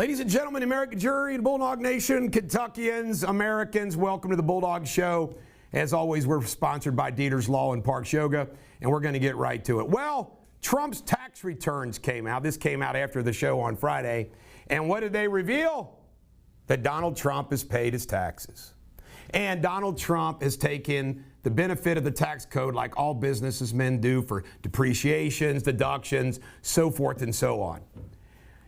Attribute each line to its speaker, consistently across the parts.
Speaker 1: Ladies and gentlemen, American jury and Bulldog Nation, Kentuckians, Americans, welcome to the Bulldog Show. As always, we're sponsored by Deters Law and Parks Yoga, and we're going to get right to it. Well, Trump's tax returns came out. This came out after the show on Friday. And what did they reveal? That Donald Trump has paid his taxes. And Donald Trump has taken the benefit of the tax code like all businessmen do for depreciations, deductions, so forth and so on.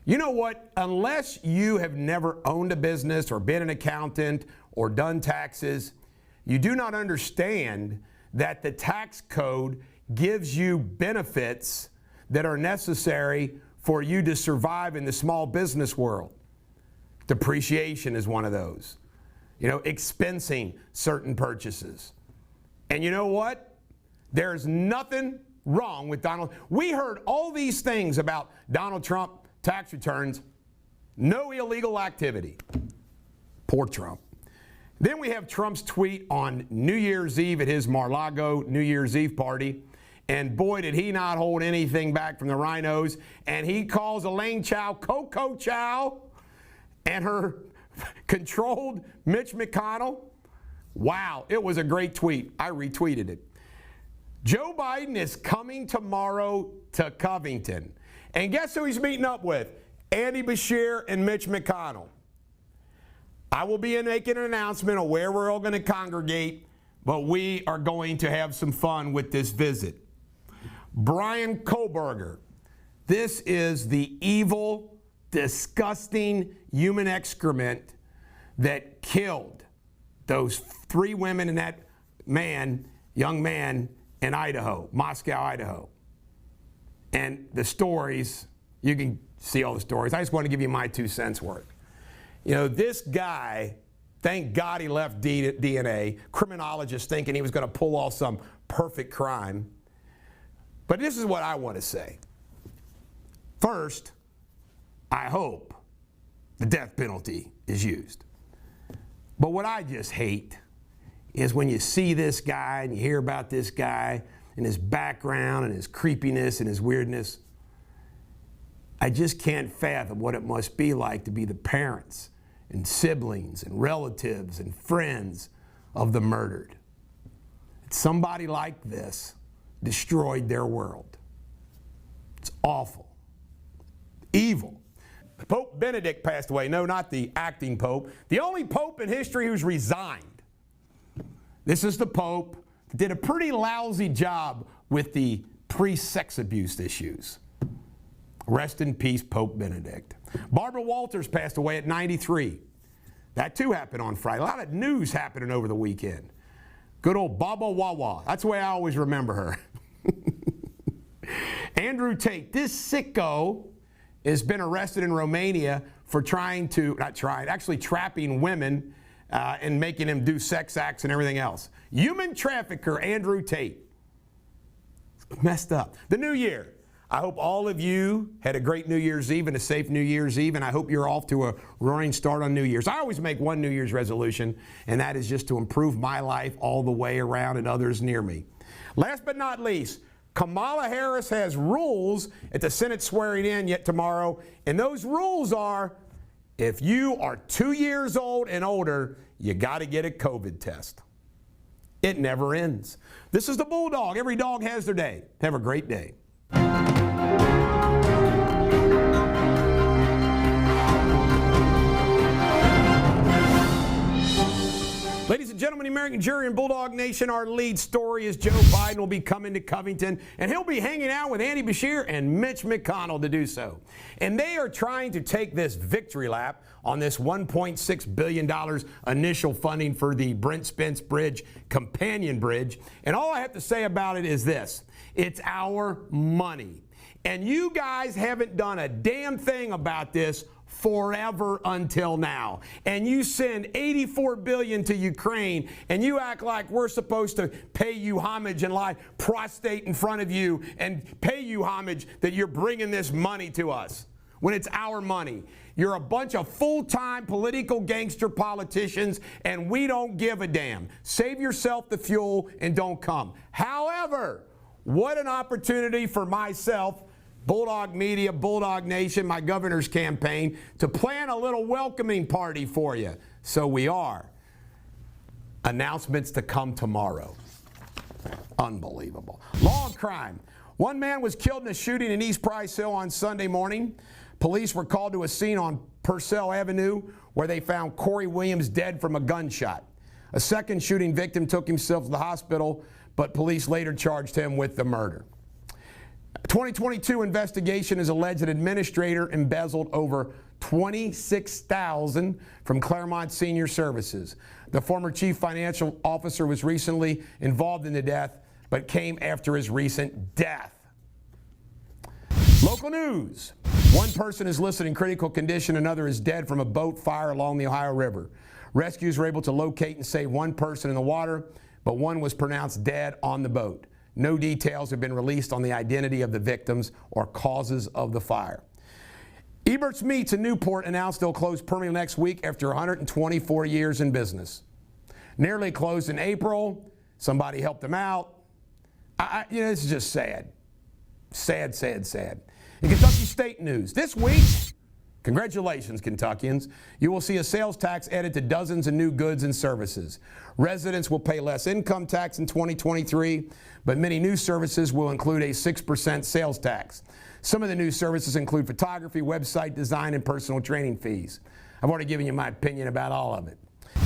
Speaker 1: You know what? Unless you have never owned a business or been an accountant or done taxes, you do not understand that the tax code gives you benefits that are necessary for you to survive in the small business world. Depreciation is one of those. Expensing certain purchases. And you know what? There's nothing wrong with Donald. We heard all these things about Donald Trump tax returns, no illegal activity. Poor Trump. Then we have Trump's tweet on New Year's Eve at his Mar-a-Lago New Year's Eve party. And boy, did he not hold anything back from the rhinos. And he calls Elaine Chao Coco Chow and her controlled Mitch McConnell. Wow, it was a great tweet. I retweeted it. Joe Biden is coming tomorrow to Covington. And guess who he's meeting up with? Andy Beshear and Mitch McConnell. I will be making an announcement of where we're all going to congregate, but we are going to have some fun with this visit. Brian Kohlberger. This is the evil, disgusting human excrement that killed those 3 women and that young man in Idaho, Moscow, Idaho. And the stories, you can see all the stories. I just want to give you my 2 cents worth. This guy, thank God he left DNA, criminologists thinking he was going to pull off some perfect crime. But this is what I want to say. First, I hope the death penalty is used. But what I just hate is when you see this guy and you hear about this guy and his background and his creepiness and his weirdness. I just can't fathom what it must be like to be the parents and siblings and relatives and friends of the murdered. Somebody like this destroyed their world. It's awful. Evil. Pope Benedict passed away. No, not the acting pope. The only pope in history who's resigned. This is the pope that did a pretty lousy job with the pre-sex abuse issues. Rest in peace, Pope Benedict. Barbara Walters passed away at 93. That too happened on Friday. A lot of news happening over the weekend. Good old Baba Wawa. That's the way I always remember her. Andrew Tate. This sicko has been arrested in Romania for actually trapping women and making them do sex acts and everything else. Human trafficker Andrew Tate. Messed up. The new year. I hope all of you had a great New Year's Eve and a safe New Year's Eve, and I hope you're off to a roaring start on New Year's. I always make one New Year's resolution, and that is just to improve my life all the way around and others near me. Last but not least, Kamala Harris has rules at the Senate swearing in yet tomorrow, and those rules are, if you are 2 years old and older, you got to get a COVID test. It never ends. This is the Bulldog. Every dog has their day. Have a great day. Ladies and gentlemen, American jury and Bulldog Nation, our lead story is Joe Biden will be coming to Covington, and he'll be hanging out with Andy Beshear and Mitch McConnell to do so. And they are trying to take this victory lap on this $1.6 billion initial funding for the Brent Spence Bridge, companion bridge. And all I have to say about it is this: it's our money. And you guys haven't done a damn thing about this forever until now. And you send $84 billion to Ukraine, and you act like we're supposed to pay you homage and lie prostrate in front of you and pay you homage that you're bringing this money to us when it's our money. You're a bunch of full-time political gangster politicians, and we don't give a damn. Save yourself the fuel and don't come. However, what an opportunity for myself Bulldog Media, Bulldog Nation, my governor's campaign, to plan a little welcoming party for you. So we are. Announcements to come tomorrow. Unbelievable. Law and crime. One man was killed in a shooting in East Price Hill on Sunday morning. Police were called to a scene on Purcell Avenue where they found Corey Williams dead from a gunshot. A second shooting victim took himself to the hospital, but police later charged him with the murder. A 2022 investigation has alleged an administrator embezzled over $26,000 from Claremont Senior Services. The former chief financial officer was recently involved in the death, but came after his recent death. Local news. One person is listed in critical condition, another is dead from a boat fire along the Ohio River. Rescues were able to locate and save one person in the water, but one was pronounced dead on the boat. No details have been released on the identity of the victims or causes of the fire. Ebert's Meats in Newport announced they'll close permanently next week after 124 years in business. Nearly closed in April. Somebody helped them out. This is just sad. Sad, sad, sad. In Kentucky State news, this week, congratulations, Kentuckians, you will see a sales tax added to dozens of new goods and services. Residents will pay less income tax in 2023, but many new services will include a 6% sales tax. Some of the new services include photography, website design, and personal training fees. I've already given you my opinion about all of it.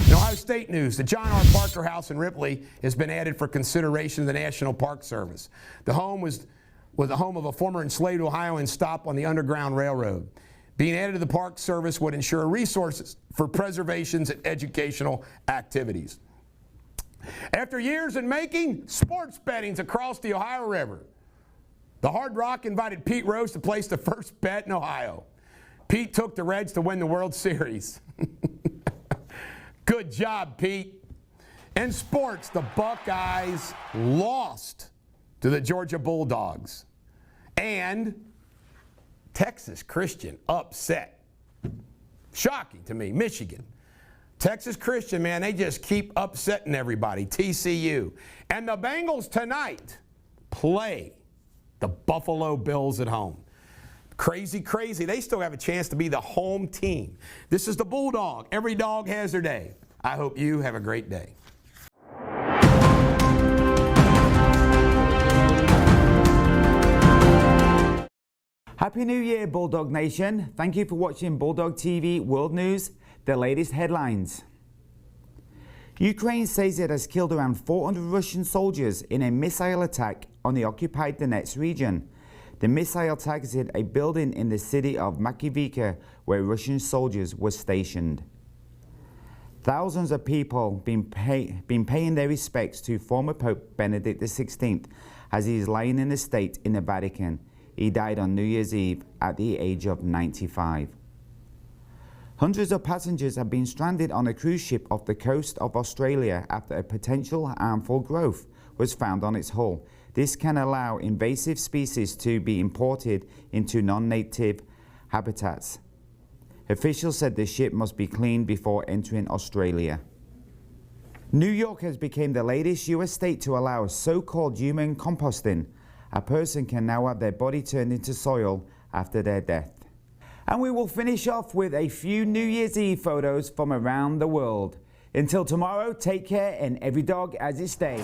Speaker 1: In Ohio State news, the John R. Parker House in Ripley has been added for consideration of the National Park Service. The home was the home of a former enslaved Ohioan stop on the Underground Railroad. Being added to the Park Service would ensure resources for preservations and educational activities. After years in making, sports betting's across the Ohio River. The Hard Rock invited Pete Rose to place the first bet in Ohio. Pete took the Reds to win the World Series. Good job, Pete. In sports, the Buckeyes lost to the Georgia Bulldogs. And Texas Christian upset. Shocking to me. Michigan. Texas Christian, man, they just keep upsetting everybody. TCU. And the Bengals tonight play the Buffalo Bills at home. Crazy, crazy. They still have a chance to be the home team. This is the Bulldog. Every dog has their day. I hope you have a great day.
Speaker 2: Happy New Year, Bulldog Nation. Thank you for watching Bulldog TV World News, the latest headlines. Ukraine says it has killed around 400 Russian soldiers in a missile attack on the occupied Donetsk region. The missile targeted a building in the city of Makivka where Russian soldiers were stationed. Thousands of people been paying their respects to former Pope Benedict XVI as he is lying in a state in the Vatican. He died on New Year's Eve at the age of 95. Hundreds of passengers have been stranded on a cruise ship off the coast of Australia after a potential harmful growth was found on its hull. This can allow invasive species to be imported into non-native habitats. Officials said the ship must be cleaned before entering Australia. New York has become the latest US state to allow so-called human composting. A person can now have their body turned into soil after their death. And we will finish off with a few New Year's Eve photos from around the world. Until tomorrow, take care and every dog has its day.